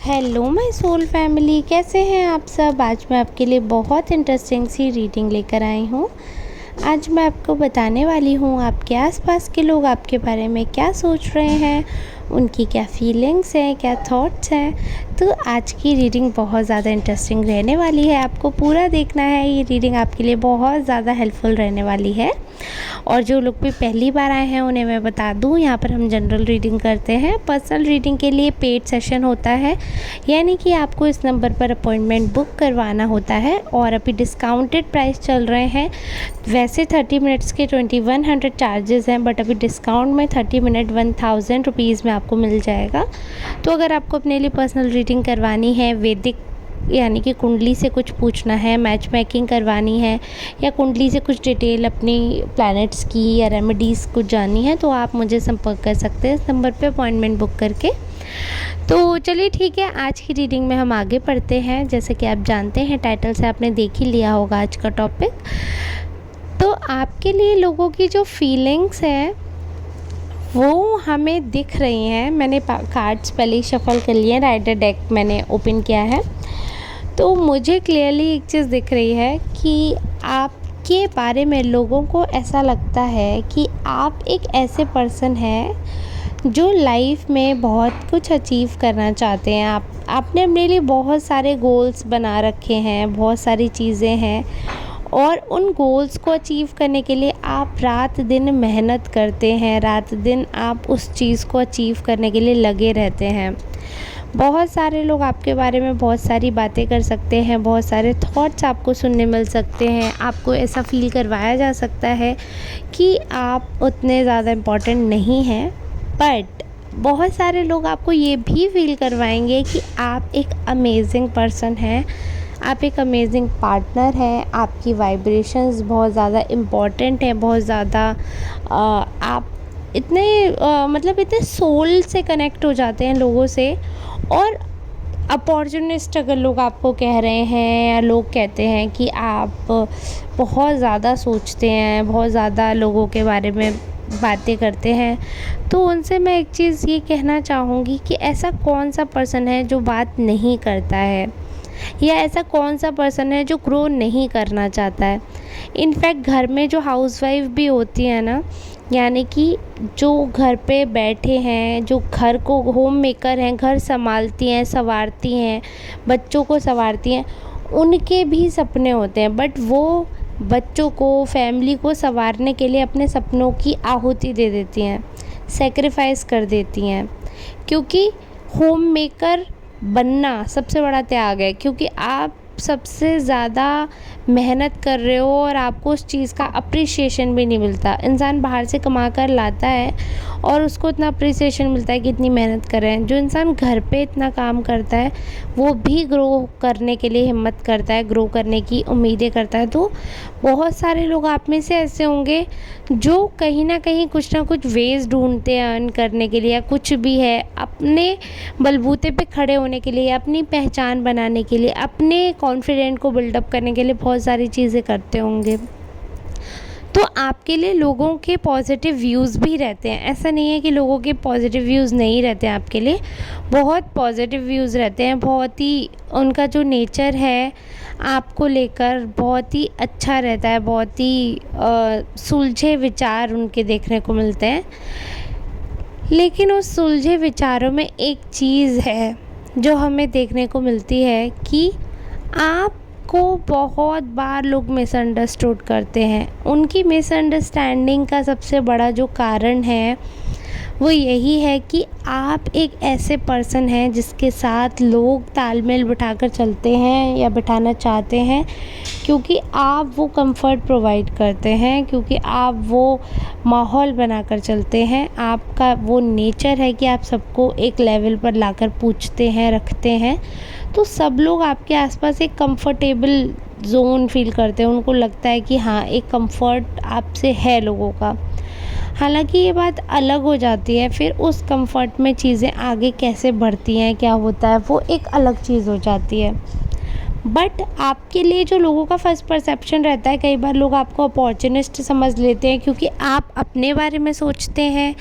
Hello my soul family, कैसे हैं आप सब। आज मैं आपके लिए बहुत इंटरेस्टिंग सी रीडिंग लेकर आई हूँ। आज मैं आपको बताने वाली हूँ आपके आसपास के लोग आपके बारे में क्या सोच रहे हैं, उनकी क्या फीलिंग्स हैं, क्या थॉट्स हैं। तो आज की रीडिंग बहुत ज़्यादा इंटरेस्टिंग रहने वाली है, आपको पूरा देखना है। ये रीडिंग आपके लिए बहुत ज़्यादा हेल्पफुल रहने वाली है। और जो लोग भी पहली बार आए हैं उन्हें मैं बता दूं, यहाँ पर हम जनरल रीडिंग करते हैं। पर्सनल रीडिंग के लिए पेड सेशन होता है, यानी कि आपको इस नंबर पर अपॉइंटमेंट बुक करवाना होता है। और अभी डिस्काउंटेड प्राइस चल रहे हैं। वैसे 30 मिनट्स के 2100 चार्जेस हैं, बट अभी डिस्काउंट में 30 मिनट 1000 रुपीज़ में आपको मिल जाएगा। तो अगर आपको अपने लिए पर्सनल रीडिंग करवानी है, वैदिक यानी कि कुंडली से कुछ पूछना है, मैच मेकिंग करवानी है, या कुंडली से कुछ डिटेल अपनी प्लैनेट्स की या रेमेडीज़ कुछ जाननी है, तो आप मुझे संपर्क कर सकते हैं इस नंबर पे अपॉइंटमेंट बुक करके। तो चलिए ठीक है, आज की रीडिंग में हम आगे पढ़ते हैं। जैसे कि आप जानते हैं, टाइटल से आपने देख ही लिया होगा आज का टॉपिक। तो आपके लिए लोगों की जो फीलिंग्स हैं वो हमें दिख रही हैं। मैंने कार्ड्स पहले ही शफल कर लिए हैं, राइडर डेक मैंने ओपन किया है। तो मुझे क्लियरली एक चीज़ दिख रही है कि आपके बारे में लोगों को ऐसा लगता है कि आप एक ऐसे पर्सन हैं जो लाइफ में बहुत कुछ अचीव करना चाहते हैं। आपने अपने लिए बहुत सारे गोल्स बना रखे हैं, बहुत सारी चीज़ें हैं, और उन गोल्स को अचीव करने के लिए आप रात दिन मेहनत करते हैं। रात दिन आप उस चीज़ को अचीव करने के लिए लगे रहते हैं। बहुत सारे लोग आपके बारे में बहुत सारी बातें कर सकते हैं, बहुत सारे थॉट्स आपको सुनने मिल सकते हैं। आपको ऐसा फील करवाया जा सकता है कि आप उतने ज़्यादा इम्पोर्टेंट नहीं हैं, बट बहुत सारे लोग आपको ये भी फील करवाएंगे कि आप एक अमेजिंग पर्सन हैं, आप एक अमेजिंग पार्टनर हैं। आपकी वाइब्रेशंस बहुत ज़्यादा इम्पॉर्टेंट हैं, बहुत ज़्यादा आप इतने मतलब इतने सोल से कनेक्ट हो जाते हैं लोगों से। और अपॉर्चुनिस्ट अगर लोग आपको कह रहे हैं या लोग कहते हैं कि आप बहुत ज़्यादा सोचते हैं, बहुत ज़्यादा लोगों के बारे में बातें करते हैं, तो उनसे मैं एक चीज़ ये कहना चाहूँगी कि ऐसा कौन सा पर्सन है जो बात नहीं करता है, या ऐसा कौन सा पर्सन है जो ग्रो नहीं करना चाहता है। इनफैक्ट घर में जो हाउसवाइफ भी होती है ना, यानी कि जो घर पे बैठे हैं, जो घर को होम मेकर हैं, घर संभालती हैं, संवारती हैं, बच्चों को संवारती हैं, उनके भी सपने होते हैं, बट वो बच्चों को, फैमिली को संवारने के लिए अपने सपनों की आहुति दे देती हैं, सेक्रीफाइस कर देती हैं। क्योंकि होम मेकर बनना सबसे बड़ा त्याग है, क्योंकि आप सबसे ज़्यादा मेहनत कर रहे हो और आपको उस चीज़ का अप्रिसिएशन भी नहीं मिलता। इंसान बाहर से कमा कर लाता है और उसको इतना अप्रिसिएशन मिलता है कि इतनी मेहनत कर रहे हैं। जो इंसान घर पे इतना काम करता है वो भी ग्रो करने के लिए हिम्मत करता है, ग्रो करने की उम्मीदें करता है। तो बहुत सारे लोग आप में से ऐसे होंगे जो कहीं ना कहीं कुछ ना कुछ वेज ढूंढते हैं अर्न करने के लिए, या कुछ भी है अपने बलबूते पे खड़े होने के लिए, अपनी पहचान बनाने के लिए, अपने कॉन्फिडेंट को बिल्डअप करने के लिए बहुत सारी चीज़ें करते होंगे। तो आपके लिए लोगों के पॉजिटिव व्यूज़ भी रहते हैं। ऐसा नहीं है कि लोगों के पॉजिटिव व्यूज़ नहीं रहते हैं, आपके लिए बहुत पॉजिटिव व्यूज़ रहते हैं। बहुत ही उनका जो नेचर है आपको लेकर बहुत ही अच्छा रहता है, बहुत ही सुलझे विचार उनके देखने को मिलते हैं। लेकिन उस सुलझे विचारों में एक चीज़ है जो हमें देखने को मिलती है कि आपको बहुत बार लोग मिसअंडरस्टूड करते हैं। उनकी मिसअंडरस्टैंडिंग का सबसे बड़ा जो कारण है वो यही है कि आप एक ऐसे पर्सन हैं जिसके साथ लोग तालमेल बिठाकर चलते हैं या बिठाना चाहते हैं, क्योंकि आप वो कंफर्ट प्रोवाइड करते हैं, क्योंकि आप वो माहौल बनाकर चलते हैं। आपका वो नेचर है कि आप सबको एक लेवल पर लाकर पूछते हैं, रखते हैं। तो सब लोग आपके आसपास एक कंफर्टेबल जोन फील करते हैं। उनको लगता है कि हाँ, एक कंफर्ट आपसे है लोगों का। हालांकि ये बात अलग हो जाती है, फिर उस कंफर्ट में चीज़ें आगे कैसे बढ़ती हैं, क्या होता है, वो एक अलग चीज़ हो जाती है। बट आपके लिए जो लोगों का फर्स्ट परसेप्शन रहता है, कई बार लोग आपको अपॉर्चुनिस्ट समझ लेते हैं क्योंकि आप अपने बारे में सोचते हैं।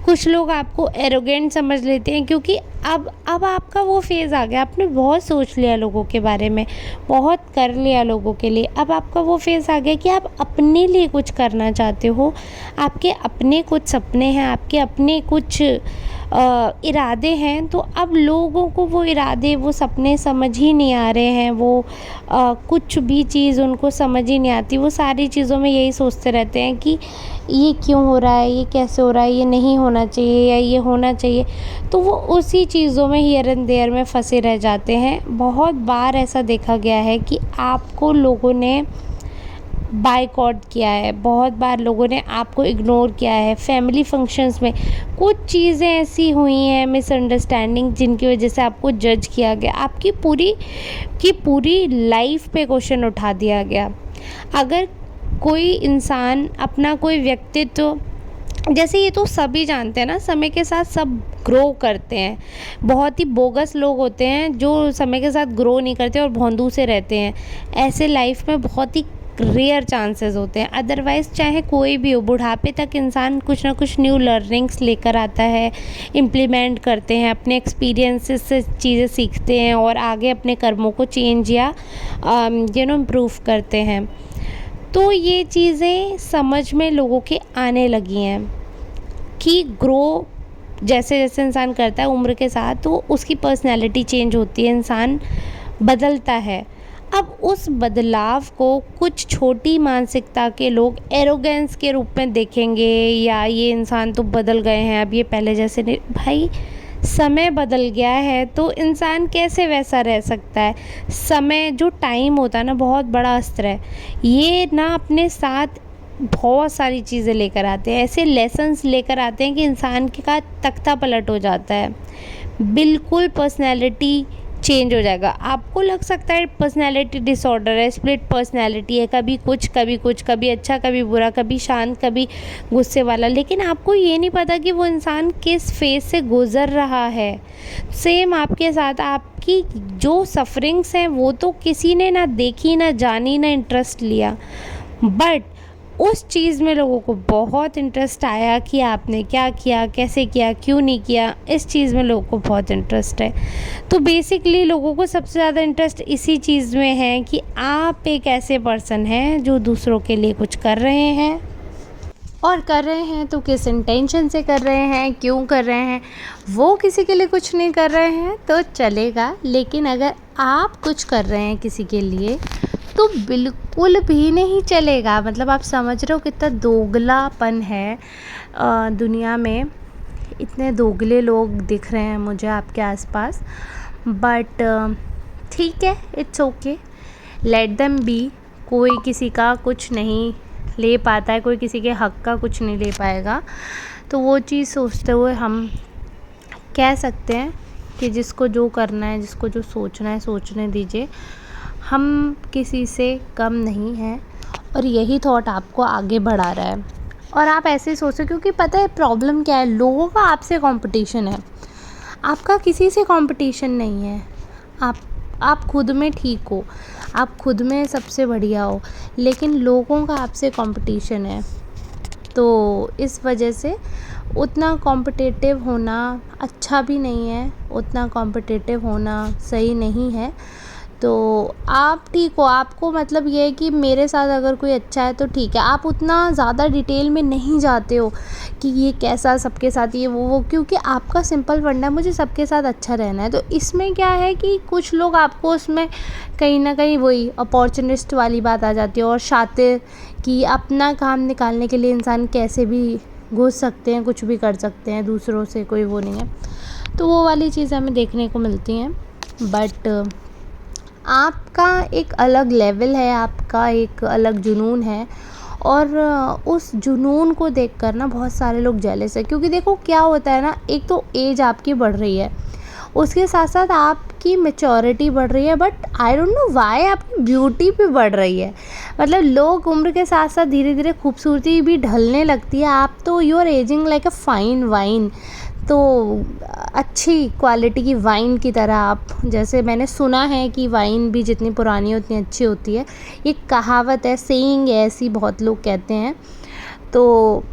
कुछ लोग आपको एरोगेंट समझ लेते हैं क्योंकि अब आपका वो फेज़ आ गया, आपने बहुत सोच लिया लोगों के बारे में, बहुत कर लिया लोगों के लिए। अब आपका वो फेज़ आ गया कि आप अपने लिए कुछ करना चाहते हो, आपके अपने कुछ सपने हैं, आपके अपने कुछ इरादे हैं। तो अब लोगों को वो इरादे, वो सपने समझ ही नहीं आ रहे हैं, वो कुछ भी चीज़ उनको समझ ही नहीं आती। वो सारी चीज़ों में यही सोचते रहते हैं कि ये क्यों हो रहा है, ये कैसे हो रहा है, ये नहीं होना चाहिए या ये होना चाहिए। तो वो उसी चीज़ों में हियर एंड देयर में फंसे रह जाते हैं। बहुत बार ऐसा देखा गया है कि आपको लोगों ने बायकॉट किया है, बहुत बार लोगों ने आपको इग्नोर किया है। फैमिली फंक्शंस में कुछ चीज़ें ऐसी हुई हैं, मिसअंडरस्टैंडिंग, जिनकी वजह से आपको जज किया गया, आपकी पूरी लाइफ पे क्वेश्चन उठा दिया गया। अगर कोई इंसान अपना कोई व्यक्तित्व, जैसे ये तो सभी जानते हैं ना, समय के साथ सब ग्रो करते हैं। बहुत ही बोगस लोग होते हैं जो समय के साथ ग्रो नहीं करते और भौंदू से रहते हैं। ऐसे लाइफ में बहुत ही रेयर चांसेस होते हैं। अदरवाइज़ चाहे कोई भी हो, बुढ़ापे तक इंसान कुछ ना कुछ न्यू लर्निंग्स लेकर आता है, इम्प्लीमेंट करते हैं, अपने एक्सपीरियंसेस से चीज़ें सीखते हैं और आगे अपने कर्मों को चेंज या इम्प्रूव करते हैं। तो ये चीज़ें समझ में लोगों के आने लगी हैं कि ग्रो जैसे जैसे इंसान करता है उम्र के साथ, तो उसकी पर्सनैलिटी चेंज होती है, इंसान बदलता है। अब उस बदलाव को कुछ छोटी मानसिकता के लोग एरोगेंस के रूप में देखेंगे, या ये इंसान तो बदल गए हैं, अब ये पहले जैसे नहीं। भाई, समय बदल गया है तो इंसान कैसे वैसा रह सकता है। समय, जो टाइम होता है ना, बहुत बड़ा अस्त्र है। ये ना अपने साथ बहुत सारी चीज़ें लेकर आते हैं, ऐसे लेसन्स लेकर आते हैं कि इंसान का तख्ता पलट हो जाता है, बिल्कुल पर्सनैलिटी चेंज हो जाएगा। आपको लग सकता है पर्सनैलिटी डिसऑर्डर है, स्प्लिट पर्सनैलिटी है, कभी कुछ कभी कुछ, कभी अच्छा कभी बुरा, कभी शांत कभी गुस्से वाला, लेकिन आपको ये नहीं पता कि वो इंसान किस फेज़ से गुज़र रहा है। सेम आपके साथ आपकी जो सफरिंग्स हैं वो तो किसी ने ना देखी, ना जानी, ना इंटरेस्ट लिया, बट उस चीज़ में लोगों को बहुत इंटरेस्ट आया कि आपने क्या किया, कैसे किया, क्यों नहीं किया। इस चीज़ में लोगों को बहुत इंटरेस्ट है। तो बेसिकली लोगों को सबसे ज़्यादा इंटरेस्ट इसी चीज़ में है कि आप एक ऐसे पर्सन हैं जो दूसरों के लिए कुछ कर रहे हैं, और कर रहे हैं तो किस इंटेंशन से कर रहे हैं, क्यों कर रहे हैं। वो किसी के लिए कुछ नहीं कर रहे हैं तो चलेगा, लेकिन अगर आप कुछ कर रहे हैं किसी के लिए तो बिल्कुल भी नहीं चलेगा। मतलब आप समझ रहे हो कितना दोगलापन है दुनिया में। इतने दोगले लोग दिख रहे हैं मुझे आपके आसपास, बट ठीक है, it's okay, let them be. कोई किसी का कुछ नहीं ले पाता है, कोई किसी के हक का कुछ नहीं ले पाएगा। तो वो चीज़ सोचते हुए हम कह सकते हैं कि जिसको जो करना है, जिसको जो सोचना है, सोचने दीजिए। हम किसी से कम नहीं हैं, और यही थॉट आपको आगे बढ़ा रहा है। और आप ऐसे ही सोचो, क्योंकि पता है प्रॉब्लम क्या है, लोगों का आपसे कंपटीशन है, आपका किसी से कंपटीशन नहीं है। आप खुद में ठीक हो, आप खुद में सबसे बढ़िया हो, लेकिन लोगों का आपसे कंपटीशन है। तो इस वजह से उतना कॉम्पिटिटिव होना अच्छा भी नहीं है, उतना कॉम्पिटिटिव होना सही नहीं है। तो आप ठीक हो, आपको मतलब ये है कि मेरे साथ अगर कोई अच्छा है तो ठीक है। आप उतना ज़्यादा डिटेल में नहीं जाते हो कि ये कैसा सबके साथ, ये वो, क्योंकि आपका सिंपल फंडा है, मुझे सबके साथ अच्छा रहना है। तो इसमें क्या है कि कुछ लोग आपको उसमें कहीं ना कहीं वही अपॉर्चुनिस्ट वाली बात आ जाती है, और शातिर कि अपना काम निकालने के लिए इंसान कैसे भी घुस सकते हैं, कुछ भी कर सकते हैं, दूसरों से कोई वो नहीं है। तो वो वाली चीज़ें हमें देखने को मिलती हैं। बट आपका एक अलग लेवल है, आपका एक अलग जुनून है, और उस जुनून को देखकर ना बहुत सारे लोग जेलस है। क्योंकि देखो क्या होता है ना, एक तो एज आपकी बढ़ रही है, उसके साथ साथ आपकी मैच्योरिटी बढ़ रही है, but I don't know why आपकी ब्यूटी भी बढ़ रही है। मतलब लोग उम्र के साथ साथ धीरे धीरे खूबसूरती भी ढलने लगती है। आप तो you are aging like a fine wine. तो अच्छी क्वालिटी की वाइन की तरह आप, जैसे मैंने सुना है कि वाइन भी जितनी पुरानी है उतनी अच्छी होती है, ये कहावत है, सेइंग है ऐसी, बहुत लोग कहते हैं। तो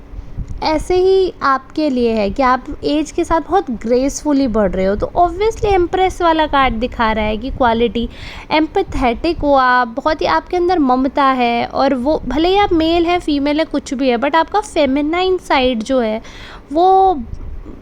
ऐसे ही आपके लिए है कि आप एज के साथ बहुत ग्रेसफुली बढ़ रहे हो, तो ऑब्वियसली एम्प्रेस वाला कार्ड दिखा रहा है कि क्वालिटी एम्पैथेटिक हो आप, बहुत ही आपके अंदर ममता है, और वो भले ही आप मेल है फीमेल है कुछ भी है, बट आपका फेमिनाइन साइड जो है वो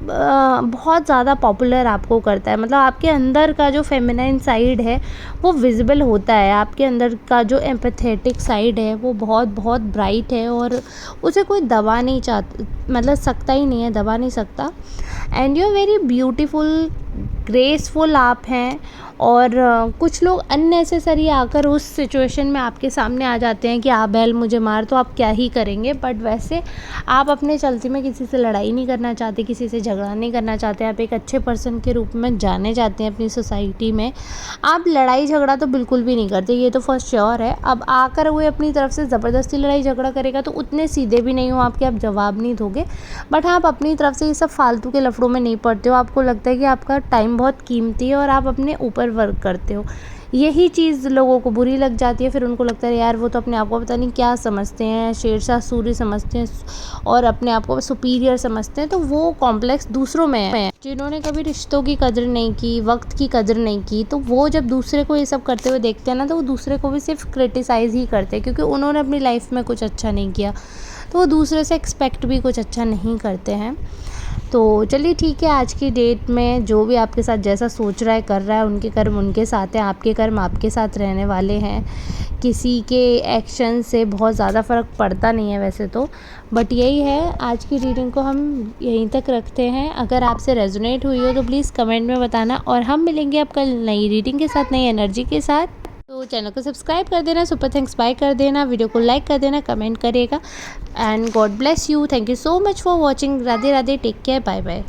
बहुत ज़्यादा पॉपुलर आपको करता है। मतलब आपके अंदर का जो फेमिनाइन साइड है वो विजिबल होता है, आपके अंदर का जो एम्पैथेटिक साइड है वो बहुत बहुत ब्राइट है, और उसे कोई दबा नहीं चाहता, मतलब सकता ही नहीं है, दबा नहीं सकता। And you are very beautiful, graceful आप हैं। और कुछ लोग अननेसेसरी आकर उस सिचुएशन में आपके सामने आ जाते हैं कि आप बैल मुझे मार, तो आप क्या ही करेंगे। बट वैसे आप अपने चलती में किसी से लड़ाई नहीं करना चाहते, किसी से झगड़ा नहीं करना चाहते, आप एक अच्छे पर्सन के रूप में जाने जाते हैं अपनी सोसाइटी में। आप लड़ाई झगड़ा तो बिल्कुल भी नहीं करते, ये तो फर्स्ट श्योर है। अब आकर वो अपनी तरफ से ज़बरदस्ती लड़ाई झगड़ा करेगा तो उतने सीधे भी नहीं हो आपके, आप जवाब नहीं दोगे। बट आप अपनी तरफ से ये सब फालतू के लफड़ों में नहीं पड़ते हो, आपको लगता है कि आपका टाइम बहुत कीमती है और आप अपने ऊपर वर्क करते हो। यही चीज़ लोगों को बुरी लग जाती है, फिर उनको लगता है यार वो तो अपने आप को पता नहीं क्या समझते हैं, शेरशाह सूरी समझते हैं और अपने आप को सुपीरियर समझते हैं। तो वो कॉम्प्लेक्स दूसरों में है। जिन्होंने कभी रिश्तों की कदर नहीं की, वक्त की कदर नहीं की, तो वो जब दूसरे को ये सब करते हुए देखते हैं ना, तो वो दूसरे को भी सिर्फ क्रिटिसाइज़ ही करते हैं, क्योंकि उन्होंने अपनी लाइफ में कुछ अच्छा नहीं किया, तो वो दूसरे से एक्सपेक्ट भी कुछ अच्छा नहीं करते हैं। तो चलिए ठीक है, आज की डेट में जो भी आपके साथ जैसा सोच रहा है कर रहा है, उनके कर्म उनके साथ हैं, आपके कर्म आपके साथ रहने वाले हैं। किसी के एक्शन से बहुत ज़्यादा फ़र्क पड़ता नहीं है वैसे तो, बट यही है, आज की रीडिंग को हम यहीं तक रखते हैं। अगर आपसे रेजोनेट हुई हो तो प्लीज़ कमेंट में बताना, और हम मिलेंगे अब कल नई रीडिंग के साथ, नई एनर्जी के साथ। तो चैनल को सब्सक्राइब कर देना, सुपर थैंक्स बाय कर देना, वीडियो को लाइक कर देना, कमेंट करिएगा। And God bless you, thank you so much for watching. Radhe Radhe, take care, bye bye.